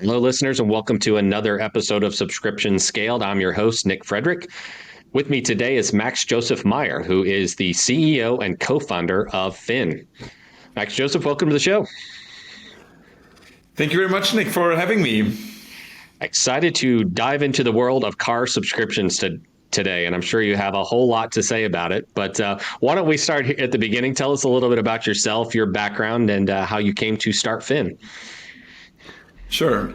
Hello, listeners, and welcome to another episode of Subscription Scaled. I'm your host, Nick Frederick. With me today is Max-Josef Meier, who is the CEO and co-founder of Fin. Max-Josef, welcome to the show. Thank you very much, Nick, for having me. Excited to dive into the world of car subscriptions today, and I'm sure you have a whole lot to say about it. But why don't we start at the beginning? Tell us a little bit about yourself, your background, and how you came to start Fin. Sure.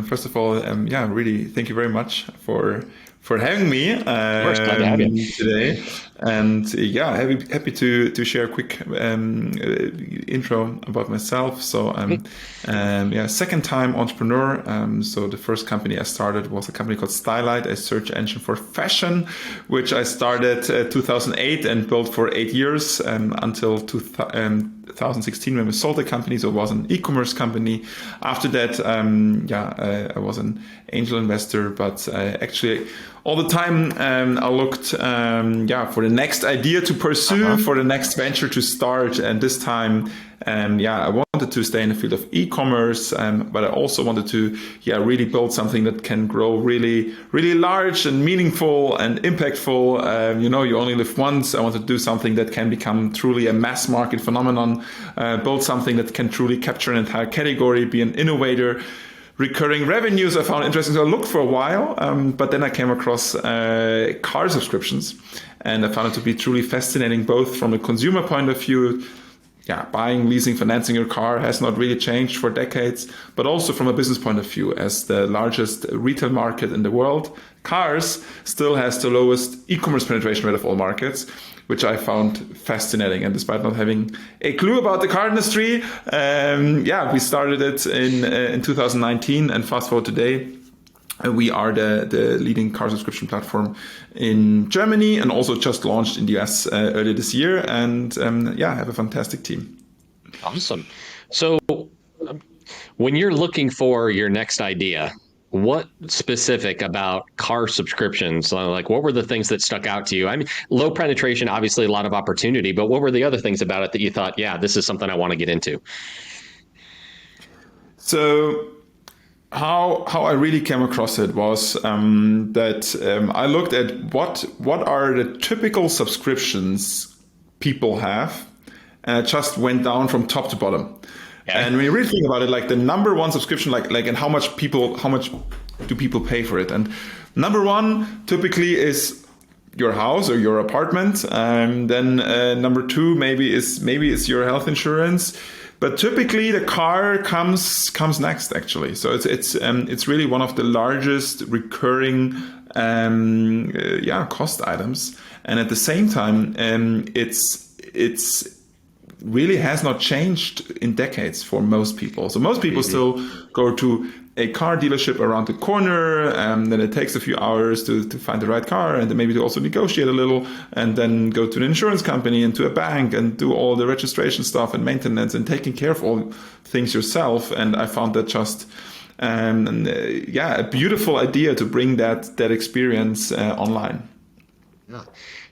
First of all, really, thank you very much for having me Glad to have you today. And happy to share a quick intro about myself. So I'm second time entrepreneur. So the first company I started was a company called Stylight, a search engine for fashion, which I started 2008 and built for 8 years until 2016 when we sold the company. So it was an e-commerce company. After that, I was an angel investor, but actually all the time I looked for the next idea to pursue, for the next venture to start. And this time, I wanted to stay in the field of e-commerce, but I also wanted to really build something that can grow really, really large and meaningful and impactful. You only live once. I wanted to do something that can become truly a mass market phenomenon, build something that can truly capture an entire category, be an innovator. Recurring revenues I found interesting. So I looked for a while, but then I came across car subscriptions, and I found it to be truly fascinating, both from a consumer point of view. Buying, leasing, financing your car has not really changed for decades, but also from a business point of view, as the largest retail market in the world, cars still has the lowest e-commerce penetration rate of all markets, which I found fascinating. And despite not having a clue about the car industry, we started it in 2019, and fast forward today, we are the leading car subscription platform in Germany, and also just launched in the US earlier this year. And have a fantastic team. Awesome. So when you're looking for your next idea, what specific about car subscriptions, like what were the things that stuck out to you? I mean, low penetration, obviously a lot of opportunity, but what were the other things about it that you thought, this is something I want to get into? So how I really came across it was that I looked at what are the typical subscriptions people have, and I just went down from top to bottom. Okay. And when you really think about it, like the number one subscription, and how much do people pay for it? And number one typically is your house or your apartment. Then number two maybe is your health insurance. But typically the car comes next, actually. So it's really one of the largest recurring cost items. And at the same time, it's really has not changed in decades for most people. So most people still go to a car dealership around the corner, and then it takes a few hours to find the right car, and then maybe to also negotiate a little, and then go to an insurance company and to a bank and do all the registration stuff and maintenance and taking care of all things yourself. And I found that just a beautiful idea to bring that experience online. Yeah.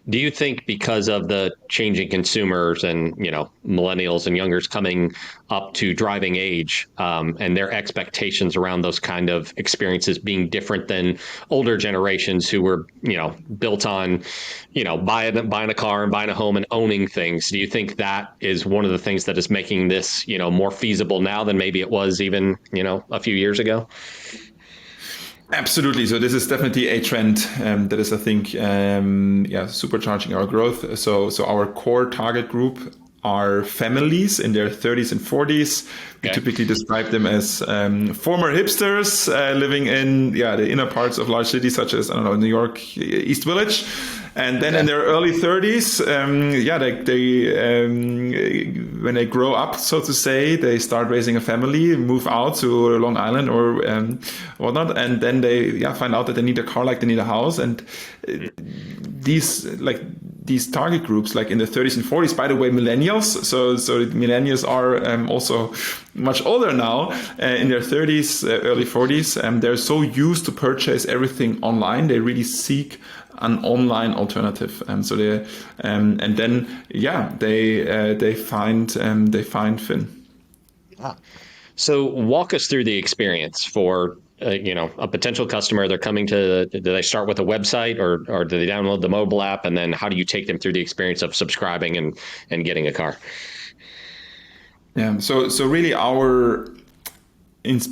Do you think because of the changing consumers and, millennials and youngers coming up to driving age and their expectations around those kind of experiences being different than older generations who were, built on, buying a car and buying a home and owning things? Do you think that is one of the things that is making this, more feasible now than maybe it was even, a few years ago? Absolutely. So this is definitely a trend that is, I think, supercharging our growth. So our core target group are families in their 30s and 40s. We typically describe them as former hipsters living in the inner parts of large cities such as, New York, East Village. And then in their early 30s, when they grow up, so to say, they start raising a family, move out to Long Island or whatnot, and then they find out that they need a car like they need a house. And these target groups, like in the 30s and 40s, by the way, millennials. So millennials are also much older now, in their 30s, early 40s. They're so used to purchase everything online. They really seek an online alternative. So they find Fin. Yeah. So walk us through the experience for a potential customer. They're coming to. Do they start with a website or do they download the mobile app, and then how do you take them through the experience of subscribing and getting a car? Yeah. So really our ins-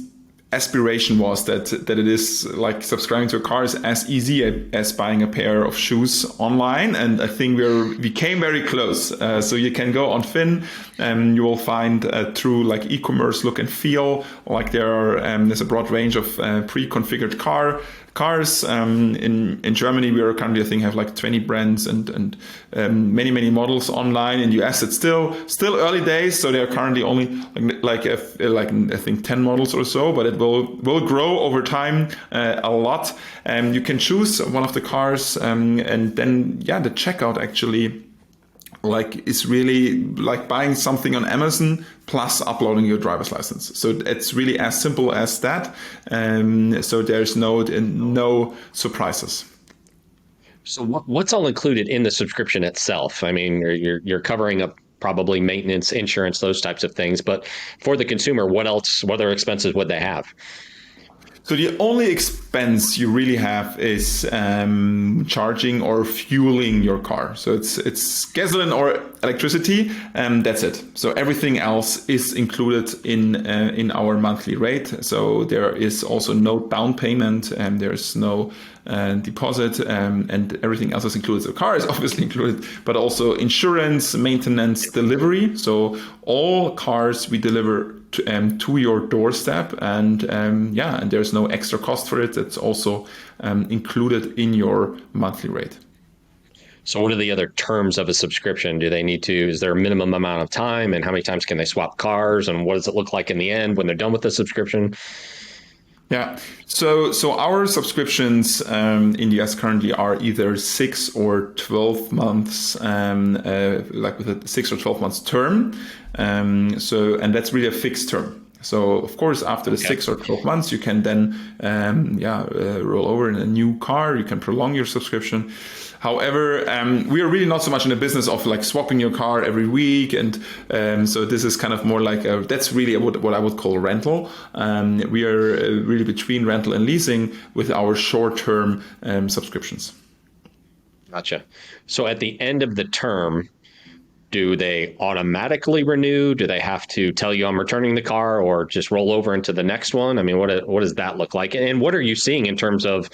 aspiration was that it is like subscribing to a car is as easy as buying a pair of shoes online, and I think we came very close. So you can go on Finn, and you will find through like e-commerce look and feel like there's a broad range of pre-configured cars. In Germany, we are currently, I think, have like 20 brands and many models online. In US, it's still early days, so they are currently only like I think 10 models or so, but it will grow over time a lot. You can choose one of the cars, and then the checkout actually like is really like buying something on Amazon plus uploading your driver's license. So it's really as simple as that. So there's no surprises. So what's all included in the subscription itself? I mean, you're covering up probably maintenance, insurance, those types of things. But for the consumer, what else? What other expenses would they have? So the only expense you really have is charging or fueling your car. So it's gasoline or electricity, and that's it. So everything else is included in our monthly rate. So there is also no down payment, and there's no deposit, and everything else is included. The car is obviously included, but also insurance, maintenance, delivery. So all cars we deliver to your doorstep, and and there's no extra cost for it. It's also included in your monthly rate. So what are the other terms of a subscription? Do they need to, is there a minimum amount of time, and how many times can they swap cars, and what does it look like in the end when they're done with the subscription? Yeah. So our subscriptions in the US currently are either 6 or 12 months, like with a 6 or 12 months term. And that's really a fixed term. So of course, after the 6 or 12 months, you can then roll over in a new car. You can prolong your subscription. However, we are really not so much in the business of like swapping your car every week, and so this is kind of more like that's really what I would call rental. We are really between rental and leasing with our short-term subscriptions. Gotcha. So at the end of the term, do they automatically renew? Do they have to tell you I'm returning the car, or just roll over into the next one? I mean, what does that look like? And what are you seeing in terms of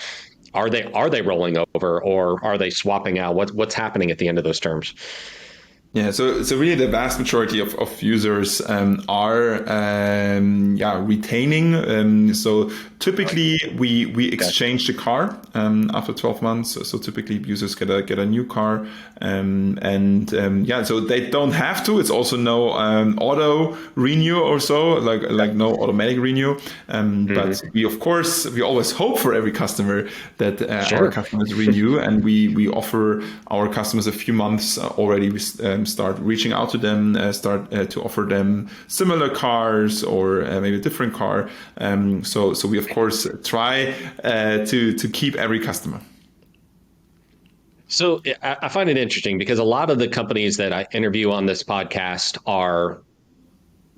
are they rolling over, or are they swapping out? What's happening at the end of those terms? Yeah, so really the vast majority of users are retaining. So typically we exchange the car after 12 months. So typically users get a new car, so they don't have to. It's also no auto renew or so, like no automatic renew. But we always hope for every customer that our customers renew, and we offer our customers a few months already. We start reaching out to them, start to offer them similar cars or maybe a different car. So we of course try to keep every customer. So I find it interesting because a lot of the companies that I interview on this podcast are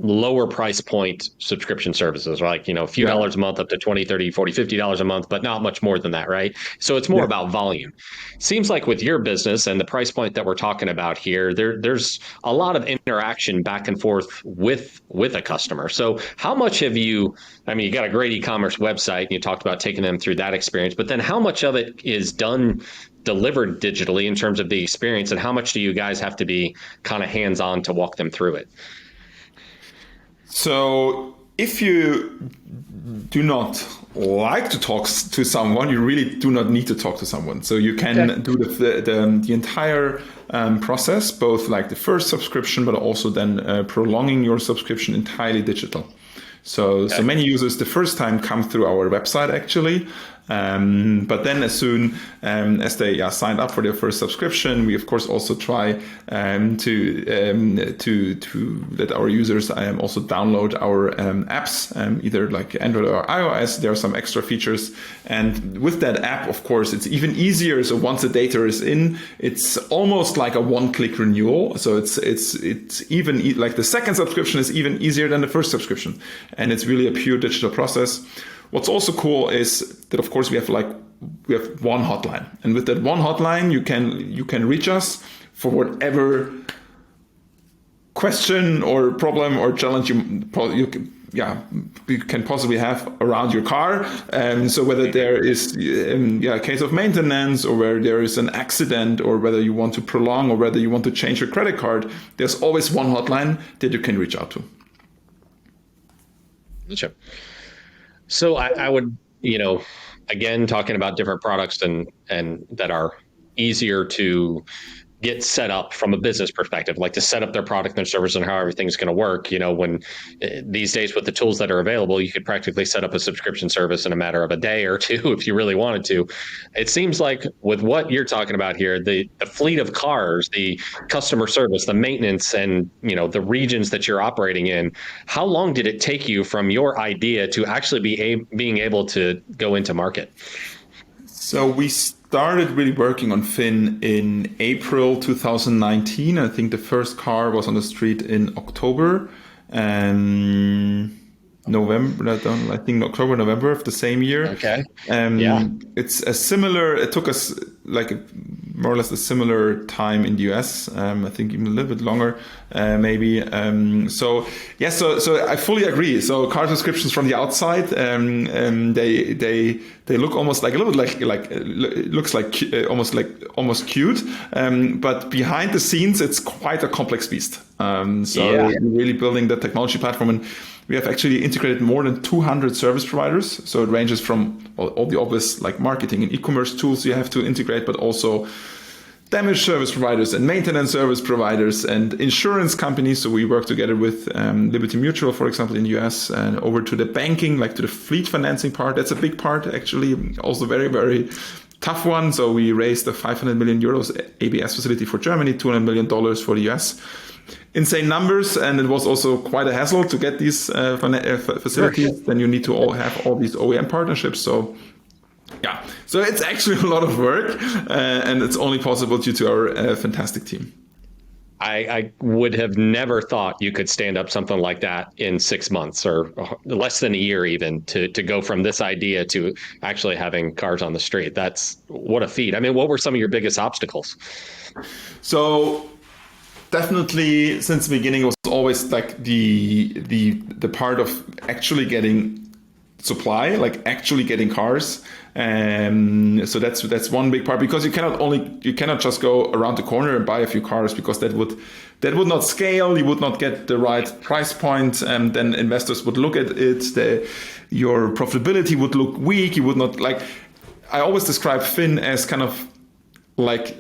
lower price point subscription services, like, a few dollars a month up to 20, 30, 40, $50 a month, but not much more than that, right? So it's more about volume. Seems like with your business and the price point that we're talking about here, there's a lot of interaction back and forth with a customer. So how much have you, I mean, you got a great e-commerce website and you talked about taking them through that experience, but then how much of it is delivered digitally in terms of the experience, and how much do you guys have to be kind of hands-on to walk them through it? So if you do not like to talk to someone, you really do not need to talk to someone. So you can do the entire process, both like the first subscription, but also then prolonging your subscription entirely digital. So many users the first time come through our website actually, But then as soon as they signed up for their first subscription, we of course also try to let our users also download our apps, either like Android or iOS. There are some extra features. And with that app, of course, it's even easier. So once the data is in, it's almost like a one-click renewal. So it's even like the second subscription is even easier than the first subscription. And it's really a pure digital process. What's also cool is that, of course, we have one hotline, and with that one hotline, you can reach us for whatever question or problem or challenge you can possibly have around your car. So whether there is a case of maintenance, or where there is an accident, or whether you want to prolong, or whether you want to change your credit card, there's always one hotline that you can reach out to. Gotcha. So I would, again, talking about different products and that are easier to get set up from a business perspective, like to set up their product and service and how everything's going to work. When these days with the tools that are available, you could practically set up a subscription service in a matter of a day or two if you really wanted to. It seems like with what you're talking about here, the fleet of cars, the customer service, the maintenance, and the regions that you're operating in, how long did it take you from your idea to actually being able to go into market? So we started really working on Finn in April 2019. I think the first car was on the street in October and November. I think October, November of the same year. Okay. It took us more or less a similar time in the US. I think even a little bit longer, maybe. So I fully agree. So car subscriptions from the outside, they look almost like a little bit almost cute. But behind the scenes, it's quite a complex beast. We're really building the technology platform, and we have actually integrated more than 200 service providers. So it ranges from all the obvious like marketing and e-commerce tools you have to integrate, but also damage service providers and maintenance service providers and insurance companies. So we work together with Liberty Mutual, for example, in the US, and over to the banking, like to the fleet financing part. That's a big part, actually, also very, very tough one. So we raised a 500 million euros ABS facility for Germany, $200 million for the US. Insane numbers, and it was also quite a hassle to get these facilities. Sure. Then you need to have all these OEM partnerships. So it's actually a lot of work, and it's only possible due to our fantastic team. I would have never thought you could stand up something like that in 6 months or less than a year, even to go from this idea to actually having cars on the street. That's what a feat. I mean, what were some of your biggest obstacles? So definitely, since the beginning, it was always like the part of actually getting supply, like actually getting cars. So that's one big part, because you cannot just go around the corner and buy a few cars, because that would not scale. You would not get the right price point, and then investors would look at it. Your profitability would look weak. You would not like. I always describe Finn as kind of like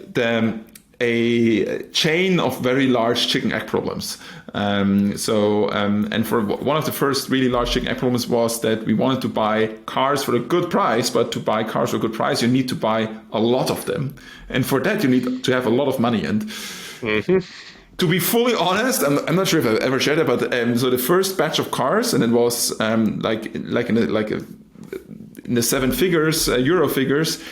a chain of very large chicken egg problems. And for one of the first really large chicken egg problems was that we wanted to buy cars for a good price, but to buy cars for a good price, you need to buy a lot of them. And for that, you need to have a lot of money. And to be fully honest, I'm not sure if I've ever shared it, but so the first batch of cars, and it was in the seven figures, euro figures.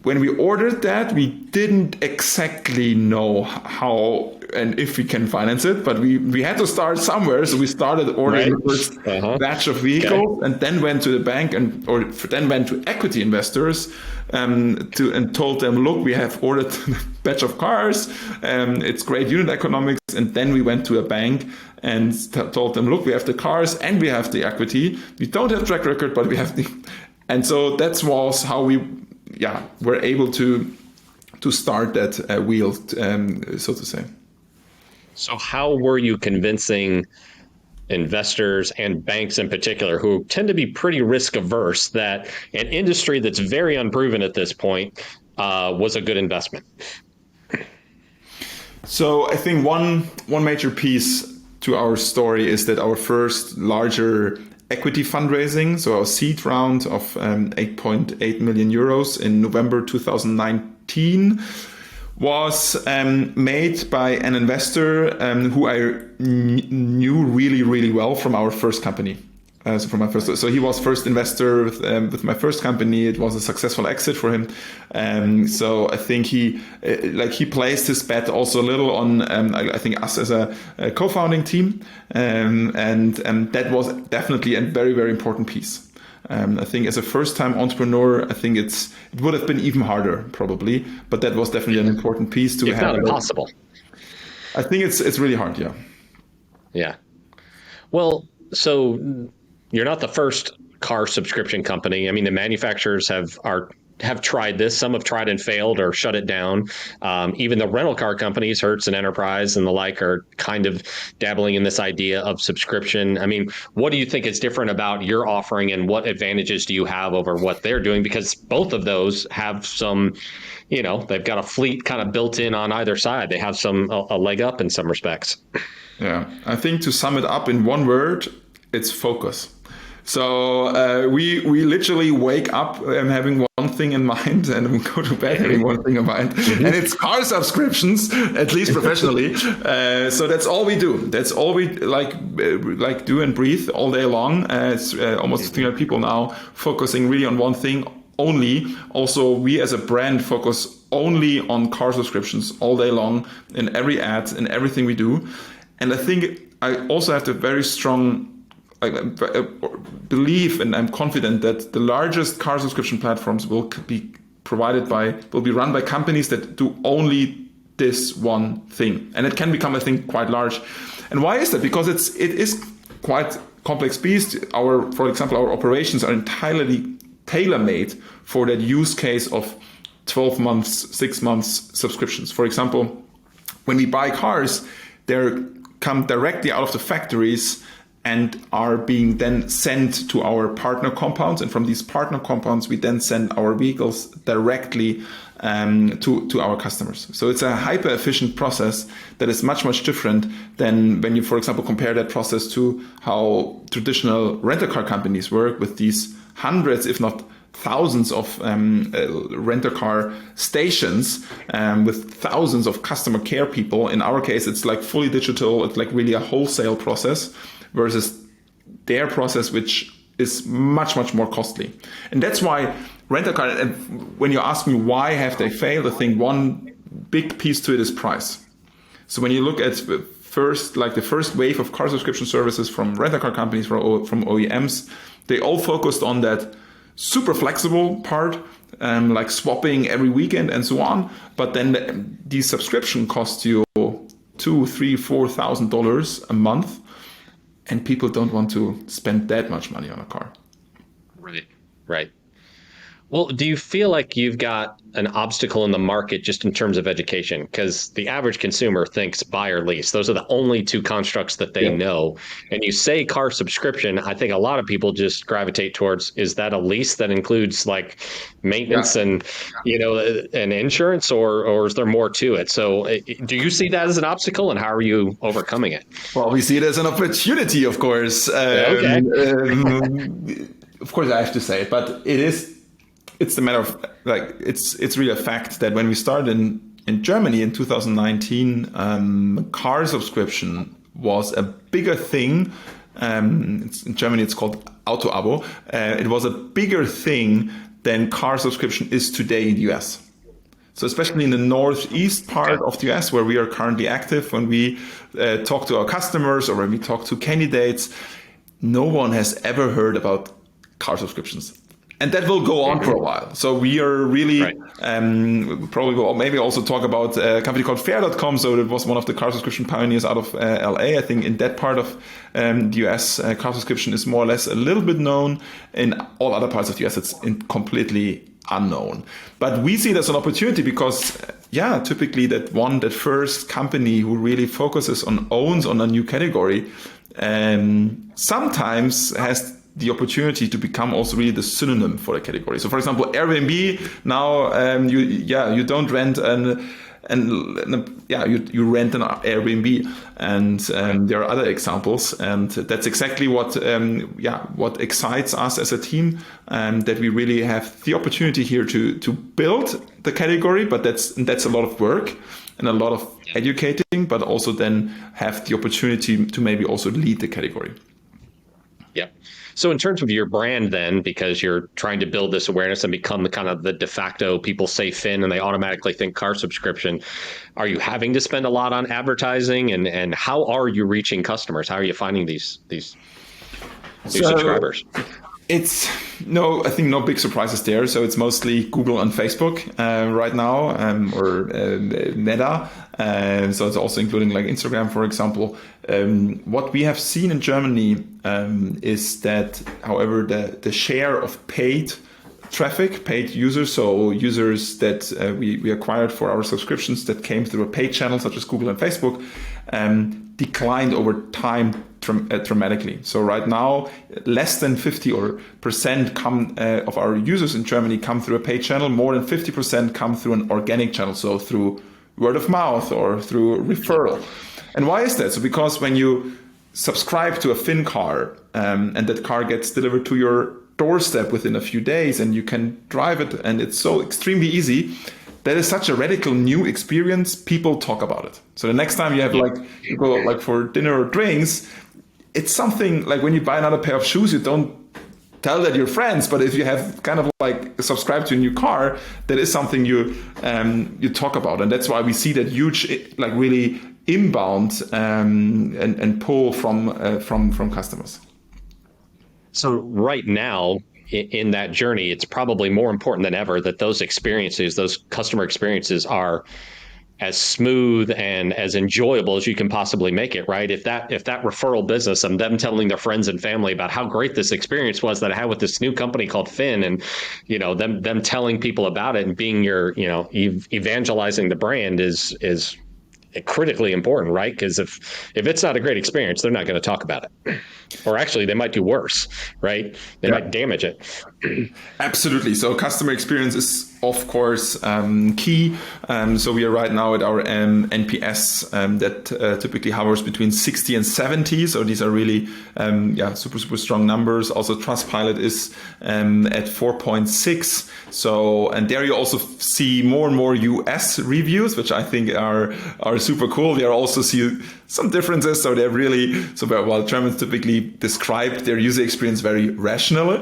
When we ordered that, we didn't exactly know how and if we can finance it, but we had to start somewhere. So we started ordering the first batch of vehicles, and then went to the bank then went to equity investors and told them, look, we have ordered a batch of cars. It's great unit economics. And then we went to a bank and told them, look, we have the cars and we have the equity. We don't have track record, but we have the... And so that was how we were able to start that wheel, so to say. So how were you convincing investors and banks in particular, who tend to be pretty risk averse, that an industry that's very unproven at this point was a good investment? So I think one major piece to our story is that our first larger equity fundraising, so our seed round of 8.8 million euros in November 2019 was made by an investor who I knew really, really well from our first company. So he was first investor with my first company. It was a successful exit for him. So I think he placed his bet also a little on I think us as a co-founding team, and that was definitely a very, very important piece. I think as a first-time entrepreneur, I think it would have been even harder probably, but that was definitely an important piece to It's have. not impossible. I think it's really hard. Yeah. Yeah. Well, so you're not the first car subscription company. I mean, the manufacturers have tried this. Some have tried and failed or shut it down. Even the rental car companies, Hertz and Enterprise and the like, are kind of dabbling in this idea of subscription. I mean, what do you think is different about your offering, and what advantages do you have over what they're doing? Because both of those have some, they've got a fleet kind of built in on either side. They have a leg up in some respects. Yeah, I think to sum it up in one word, it's focus. So we literally wake up having one thing in mind, and we go to bed having one thing in mind, and it's car subscriptions, at least professionally. So that's all we do. That's all we like do and breathe all day long. It's almost 300 people now focusing really on one thing only. Also, we as a brand focus only on car subscriptions all day long in every ad, in everything we do. And I think I also have a very strong belief, and I'm confident that the largest car subscription platforms will be run by companies that do only this one thing, and it can become, I think, quite large. And why is that? Because it is quite complex beast. For example, our operations are entirely tailor-made for that use case of 12 months, 6 months subscriptions. For example, when we buy cars, they come directly out of the factories and are being then sent to our partner compounds. And from these partner compounds, we then send our vehicles directly to our customers. So it's a hyper efficient process that is much, much different than when you, for example, compare that process to how traditional rental car companies work with these hundreds, if not thousands of rental car stations with thousands of customer care people. In our case, it's like fully digital. It's like really a wholesale process versus their process, which is much, much more costly. And that's why rental car, and when you ask me why have they failed, I think one big piece to it is price. So when you look at the first wave of car subscription services from rental car companies, from OEMs, they all focused on that super flexible part, like swapping every weekend and so on. But then these subscription cost you $2,000, $3,000, $4,000 a month. And people don't want to spend that much money on a car. Right. Well, do you feel like you've got an obstacle in the market just in terms of education? Because the average consumer thinks buy or lease. Those are the only two constructs that they know. And you say car subscription, I think a lot of people just gravitate towards, is that a lease that includes like maintenance and, and insurance, or is there more to it? So do you see that as an obstacle, and how are you overcoming it? Well, we see it as an opportunity, of course. Okay. Of course, I have to say it, but it's the matter of it's really a fact that when we started in Germany in 2019, car subscription was a bigger thing. In Germany, it's called Auto-Abo. It was a bigger thing than car subscription is today in the US. So especially in the northeast part of the US, where we are currently active, when we talk to our customers or when we talk to candidates, no one has ever heard about car subscriptions. And that will go on for a while. So we are really, probably will maybe also talk about a company called Fair.com. So it was one of the car subscription pioneers out of LA. I think in that part of the US, car subscription is more or less a little bit known. In all other parts of the US, it's completely unknown. But we see it as an opportunity because, typically that first company who really owns on a new category, sometimes has the opportunity to become also really the synonym for the category. So, for example, Airbnb now, you don't rent and yeah, you rent an Airbnb, and there are other examples, and that's exactly what excites us as a team, that we really have the opportunity here to build the category, but that's a lot of work and a lot of educating, but also then have the opportunity to maybe also lead the category. Yeah. So in terms of your brand then, because you're trying to build this awareness and become the kind of the de facto, people say Finn and they automatically think car subscription, are you having to spend a lot on advertising, and how are you reaching customers? How are you finding these new subscribers? It's I think no big surprises there. So it's mostly Google and Facebook right now, or Meta. So it's also including like Instagram, for example. What we have seen in Germany is that, however, the share of paid traffic, paid users, so users that we acquired for our subscriptions that came through a paid channel such as Google and Facebook, declined over time dramatically. So right now, less than 50% of our users in Germany come through a paid channel. More than 50% come through an organic channel, so through word of mouth or through referral. And why is that? So because when you subscribe to a Finn car, and that car gets delivered to your doorstep within a few days, and you can drive it, and it's so extremely easy, that is such a radical new experience. People talk about it. So the next time you have you go like for dinner or drinks, it's something like when you buy another pair of shoes, you don't tell that your friends, but if you have kind of like subscribed to a new car, that is something you talk about. And that's why we see that huge, like really inbound and pull from customers. So right now, in that journey, it's probably more important than ever that those experiences, those customer experiences, are as smooth and as enjoyable as you can possibly make it, right? If that referral business and them telling their friends and family about how great this experience was that I had with this new company called Finn, and them telling people about it and being your evangelizing the brand is critically important, right? Because if it's not a great experience, they're not going to talk about it. Or actually, they might do worse, right? They might damage it. Absolutely. So customer experience is, of course, key. So we are right now at our NPS that typically hovers between 60 and 70. So these are really super, super strong numbers. Also, Trustpilot is at 4.6. So, and there you also see more and more US reviews, which I think are super cool. There also see some differences. So they're really, while Germans typically describe their user experience very rationally,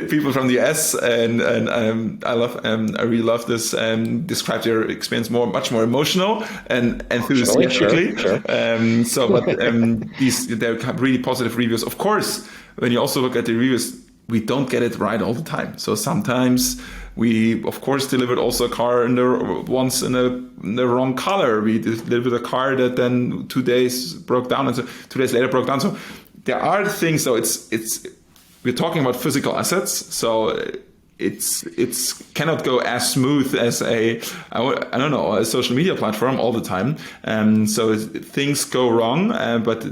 people from the US and I really love this, describe their experience much more emotional and enthusiastically. Sure. They're really positive reviews. Of course, when you also look at the reviews, we don't get it right all the time. So sometimes we, of course, delivered also a car once in the wrong color. We delivered a car that then 2 days broke down, and so 2 days later broke down. So there are things. So we're talking about physical assets. So it's cannot go as smooth as a social media platform all the time. So things go wrong, but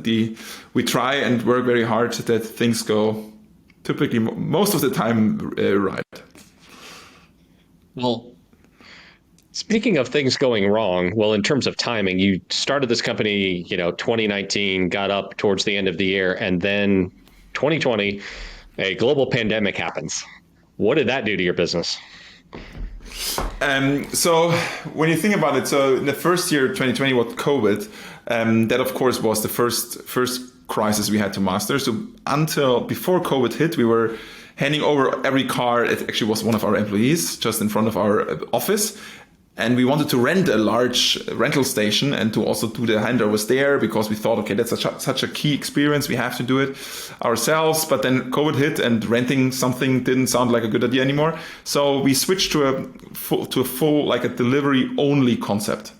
we try and work very hard that things go typically most of the time right. Well, speaking of things going wrong, well, in terms of timing, you started this company, 2019, got up towards the end of the year, and then 2020, a global pandemic happens. What did that do to your business? So when you think about it, so in the first year, 2020, with COVID, that of course was the first crisis we had to master. So until before COVID hit, we were handing over every car. It actually was one of our employees just in front of our office. And we wanted to rent a large rental station and to also do the handovers there because we thought, okay, that's such a key experience. We have to do it ourselves. But then COVID hit and renting something didn't sound like a good idea anymore. So we switched to a full like a delivery only concept.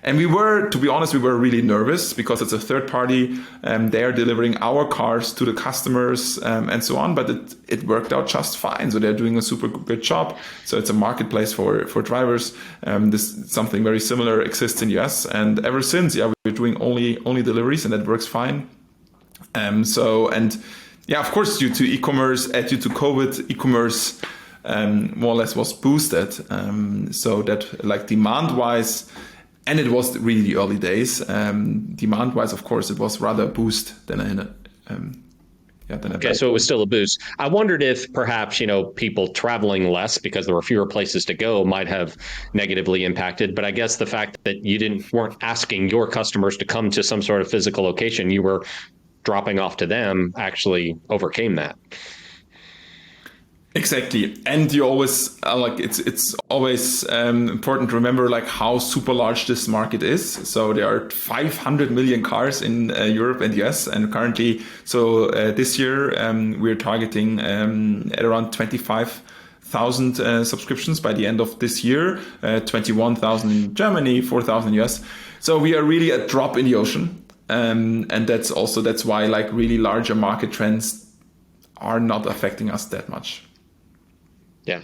And to be honest, we were really nervous because it's a third party. They are delivering our cars to the customers and so on. But it worked out just fine. So they're doing a super good job. So it's a marketplace for drivers. Something very similar exists in the US. And ever since, we're doing only deliveries, and that works fine. Of course, due to e-commerce, due to COVID, e-commerce more or less was boosted. So that like demand wise, and it was really the early days. Demand wise, of course, it was rather a boost than a Okay, bad. so it was still a boost. I wondered if perhaps, people traveling less because there were fewer places to go might have negatively impacted. But I guess the fact that you weren't asking your customers to come to some sort of physical location, you were dropping off to them, actually overcame that. Exactly, and you always like it's always important to remember like how super large this market is. So there are 500 million cars in Europe and US, and currently, so this year we're targeting at around 25,000 subscriptions by the end of this year. 21,000 in Germany, 4,000 US. So we are really a drop in the ocean, and that's why like really larger market trends are not affecting us that much. Yeah.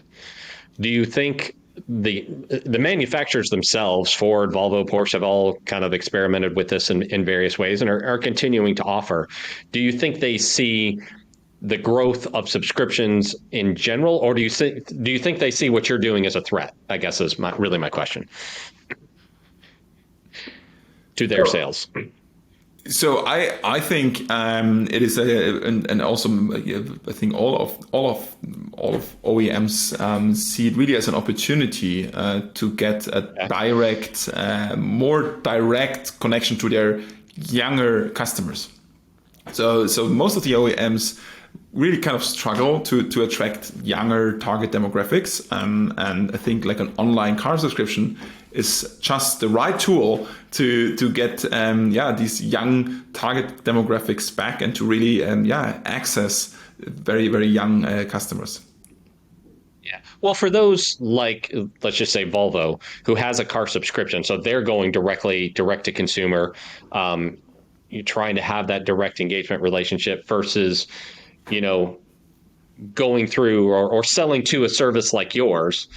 Do you think the manufacturers themselves, Ford, Volvo, Porsche, have all kind of experimented with this in various ways and are continuing to offer? Do you think they see the growth of subscriptions in general, or do you think they see what you're doing as a threat? I guess is really my question to their sales. So I think it is and also I think all of OEMs see it really as an opportunity to get a more direct connection to their younger customers. So most of the OEMs really kind of struggle to attract younger target demographics, and I think like an online car subscription is just the right tool to get these young target demographics back and to really access very, very young customers. Yeah. Well, for those like, let's just say Volvo, who has a car subscription, so they're going direct to consumer, you're trying to have that direct engagement relationship versus, going through or selling to a service like yours.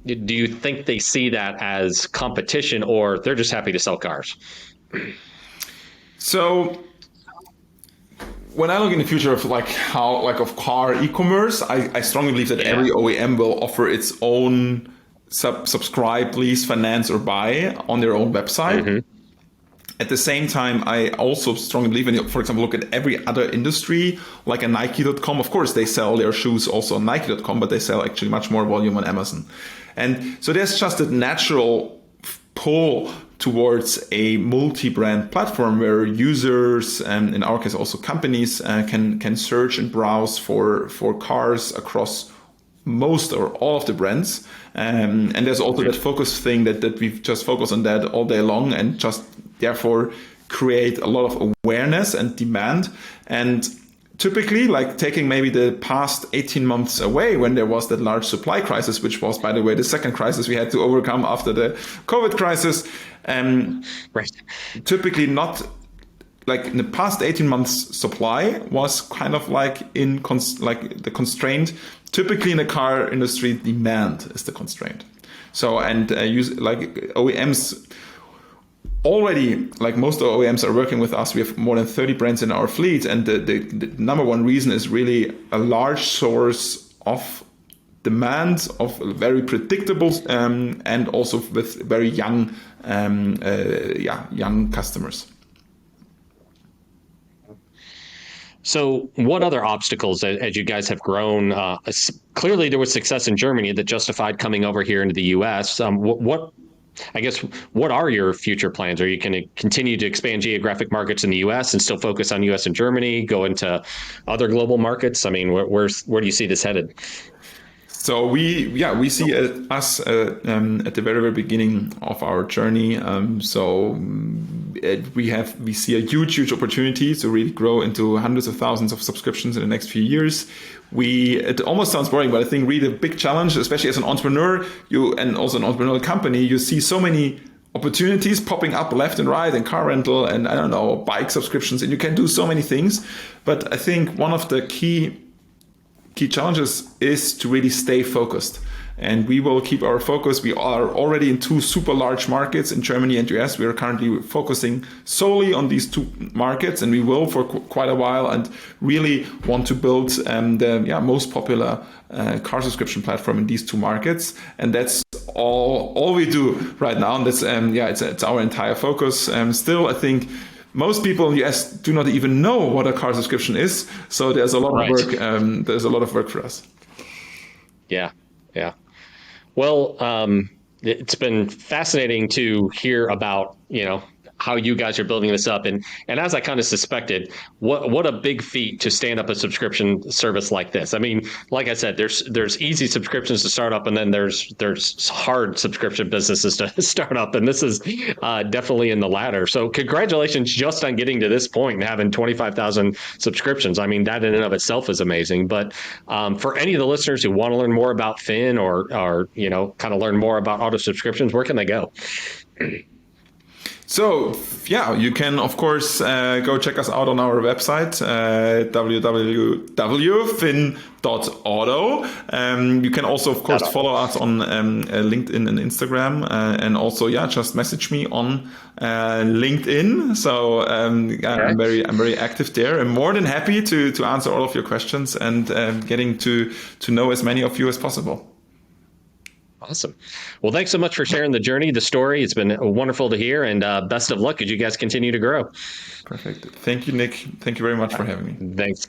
Do you think they see that as competition, or they're just happy to sell cars? So when I look in the future of of car e-commerce, I strongly believe that every OEM will offer its own subscribe, lease, finance, or buy on their own website. Mm-hmm. At the same time, I also strongly believe in, for example, look at every other industry, like a Nike.com. Of course, they sell their shoes also on Nike.com, but they sell actually much more volume on Amazon. And so there's just a natural pull towards a multi-brand platform where users, and in our case also companies, can search and browse for cars across most or all of the brands. And there's also that focus thing that we've just focused on that all day long and just therefore create a lot of awareness and demand. And typically, like taking maybe the past 18 months away when there was that large supply crisis, which was, by the way, the second crisis we had to overcome after the COVID crisis. Right. Typically not like in the past 18 months, supply was kind of like the constraint. Typically in the car industry, demand is the constraint. So, and OEMs already, like most OEMs are working with us. We have more than 30 brands in our fleet. And the number one reason is really a large source of demand of very predictable and also with very young customers. So what other obstacles, as you guys have grown, clearly there was success in Germany that justified coming over here into the US. What are your future plans? Are you going to continue to expand geographic markets in the US and still focus on US and Germany, go into other global markets? I mean, where do you see this headed? So we see us at the very, very beginning of our journey. We see a huge opportunity to really grow into hundreds of thousands of subscriptions in the next few years. It almost sounds boring, but I think really the big challenge, especially as an entrepreneur, and also an entrepreneurial company, you see so many opportunities popping up left and right, and car rental and bike subscriptions, and you can do so many things. But I think one of the key challenges is to really stay focused and we will keep our focus. We are already in two super large markets in Germany and US. We are currently focusing solely on these two markets, and we will for quite a while, and really want to build the most popular car subscription platform in these two markets. And that's all we do right now. And that's it's our entire focus. Still, I think most people in the US do not even know what a car subscription is. So there's a lot of work. There's a lot of work for us. Yeah. Yeah. Well, it's been fascinating to hear about, how you guys are building this up. And as I kind of suspected, what a big feat to stand up a subscription service like this. I mean, like I said, there's easy subscriptions to start up, and then there's hard subscription businesses to start up. And this is definitely in the latter. So congratulations just on getting to this point and having 25,000 subscriptions. I mean, that in and of itself is amazing. But for any of the listeners who want to learn more about Finn or kind of learn more about auto subscriptions, where can they go? So, you can, of course, go check us out on our website, www.fin.auto. You can also, of course, follow us on LinkedIn and Instagram. And also, just message me on LinkedIn. So, I'm very active there. I'm more than happy to answer all of your questions and getting to know as many of you as possible. Awesome. Well, thanks so much for sharing the journey, the story. It's been wonderful to hear, and best of luck as you guys continue to grow. Perfect. Thank you, Nick. Thank you very much for having me. Thanks.